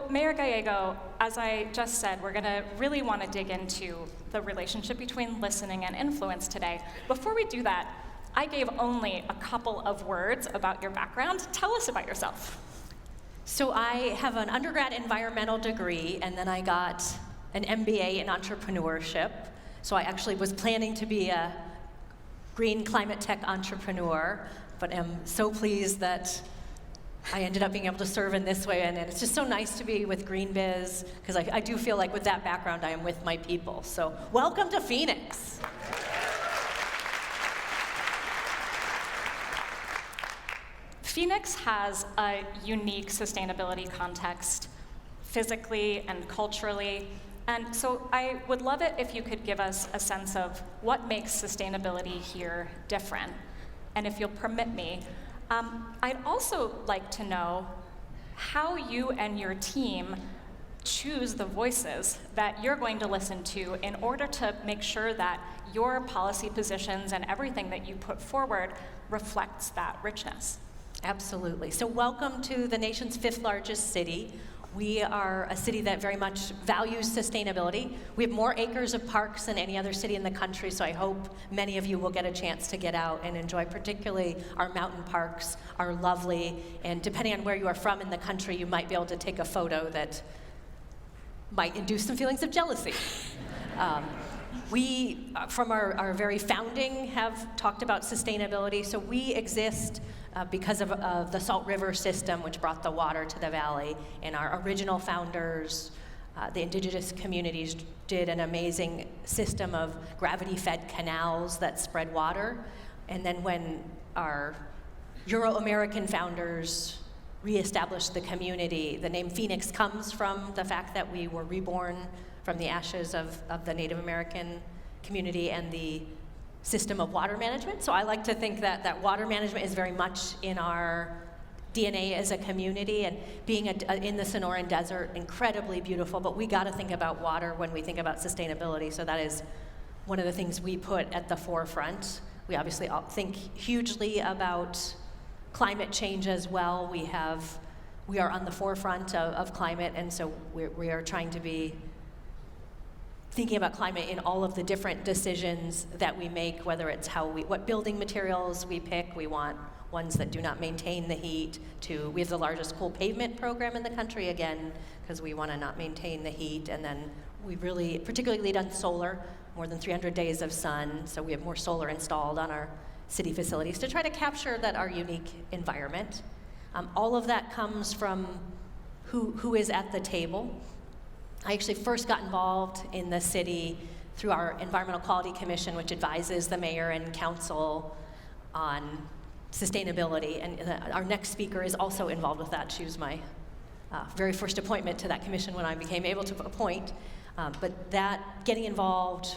Mayor Gallego, as I just said, we're going to really want to dig into the relationship between listening and influence today. Before we do that, I gave only a couple of words about your background. Tell us about yourself. So I have an undergrad environmental degree, and then I got an MBA in entrepreneurship. So I actually was planning to be a green climate tech entrepreneur, but am so pleased that I ended up being able to serve in this way, and it's just so nice to be with GreenBiz, because I do feel like with that background, I am with my people. So welcome to Phoenix. Phoenix has a unique sustainability context, physically and culturally, and so I would love it if you could give us a sense of what makes sustainability here different. And if you'll permit me, I'd also like to know how you and your team choose the voices that you're going to listen to in order to make sure that your policy positions and everything that you put forward reflects that richness. Absolutely. So welcome to the nation's 5th largest city. We are a city that very much values sustainability. We have more acres of parks than any other city in the country, so I hope many of you will get a chance to get out and enjoy, particularly our mountain parks are lovely, and depending on where you are from in the country, you might be able to take a photo that might induce some feelings of jealousy. We, from our very founding, have talked about sustainability, so we exist because of the Salt River system, which brought the water to the valley, and our original founders, the indigenous communities, did an amazing system of gravity-fed canals that spread water. And then when our Euro-American founders reestablished the community, the name Phoenix comes from the fact that we were reborn from the ashes of the Native American community and the system of water management. So I like to think that water management is very much in our DNA as a community, and being in the Sonoran Desert, incredibly beautiful, but we gotta think about water when we think about sustainability, so that is one of the things we put at the forefront. We obviously think hugely about climate change as well. We are on the forefront of climate, and so we are trying to be thinking about climate in all of the different decisions that we make, whether it's what building materials we pick. We want ones that do not maintain the heat. We have the largest cool pavement program in the country, again, because we want to not maintain the heat. And then we really particularly lead on solar, more than 300 days of sun, so we have more solar installed on our city facilities to try to capture our unique environment. All of that comes from who is at the table. I actually first got involved in the city through our Environmental Quality Commission, which advises the mayor and council on sustainability. And our next speaker is also involved with that. She was my very first appointment to that commission when I became able to appoint. But getting involved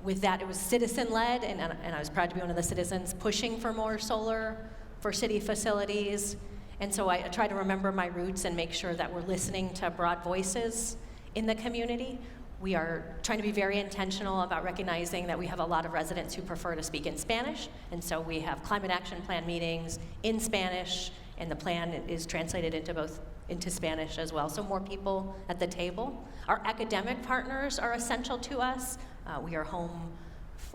with that, it was citizen-led, and I was proud to be one of the citizens pushing for more solar for city facilities. And so I try to remember my roots and make sure that we're listening to broad voices in the community. We are trying to be very intentional about recognizing that we have a lot of residents who prefer to speak in Spanish, and so we have climate action plan meetings in Spanish, and the plan is translated into Spanish as well, so more people at the table. Our academic partners are essential to us. We are home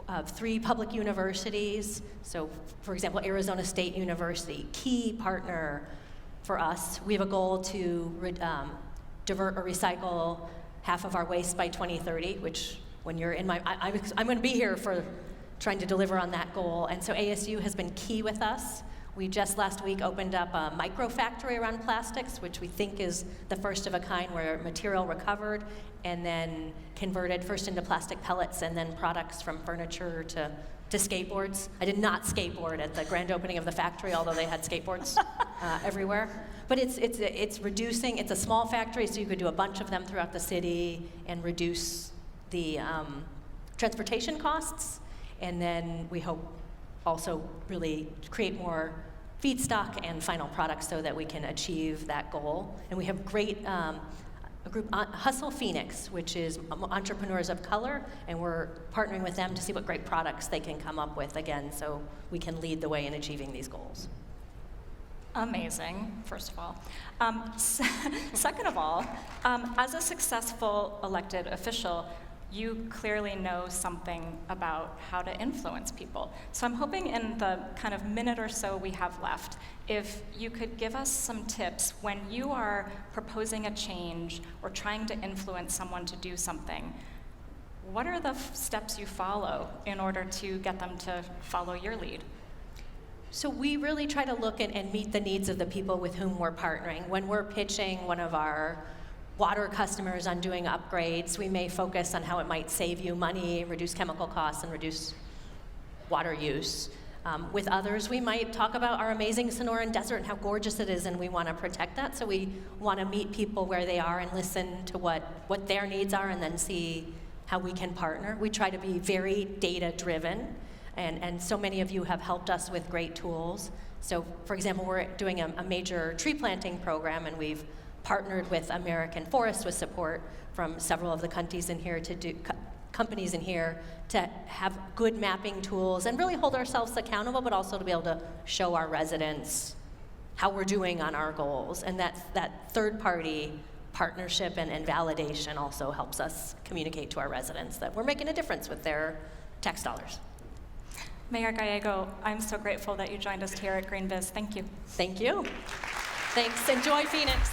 of 3 public universities. So, for example, Arizona State University, key partner for us. We have a goal to divert or recycle half of our waste by 2030, which when you're in I'm going to be here for trying to deliver on that goal. And so ASU has been key with us. We just last week opened up a micro factory around plastics, which we think is the first of a kind, where material recovered and then converted first into plastic pellets and then products from furniture to skateboards. I did not skateboard at the grand opening of the factory, although they had skateboards everywhere. But it's reducing. It's a small factory, so you could do a bunch of them throughout the city and reduce the transportation costs. And then we hope also really create more feedstock and final products so that we can achieve that goal. And we have great a group, Hustle Phoenix, which is entrepreneurs of color, and we're partnering with them to see what great products they can come up with, again, so we can lead the way in achieving these goals. Amazing, first of all. Second of all, as a successful elected official, you clearly know something about how to influence people. So I'm hoping in the kind of minute or so we have left, if you could give us some tips when you are proposing a change or trying to influence someone to do something. What are the steps you follow in order to get them to follow your lead? So we really try to look and meet the needs of the people with whom we're partnering. When we're pitching one of our water customers on doing upgrades, we may focus on how it might save you money, reduce chemical costs, and reduce water use. With others, we might talk about our amazing Sonoran Desert and how gorgeous it is, and we want to protect that. So we want to meet people where they are and listen to what their needs are, and then see how we can partner. We try to be very data-driven. And so many of you have helped us with great tools. So, for example, we're doing a major tree planting program, and we've partnered with American Forest with support from several of the companies in here to have good mapping tools and really hold ourselves accountable, but also to be able to show our residents how we're doing on our goals. And that third-party partnership and validation also helps us communicate to our residents that we're making a difference with their tax dollars. Mayor Gallego, I'm so grateful that you joined us here at GreenBiz. Thank you. Thank you. Thanks. Enjoy Phoenix.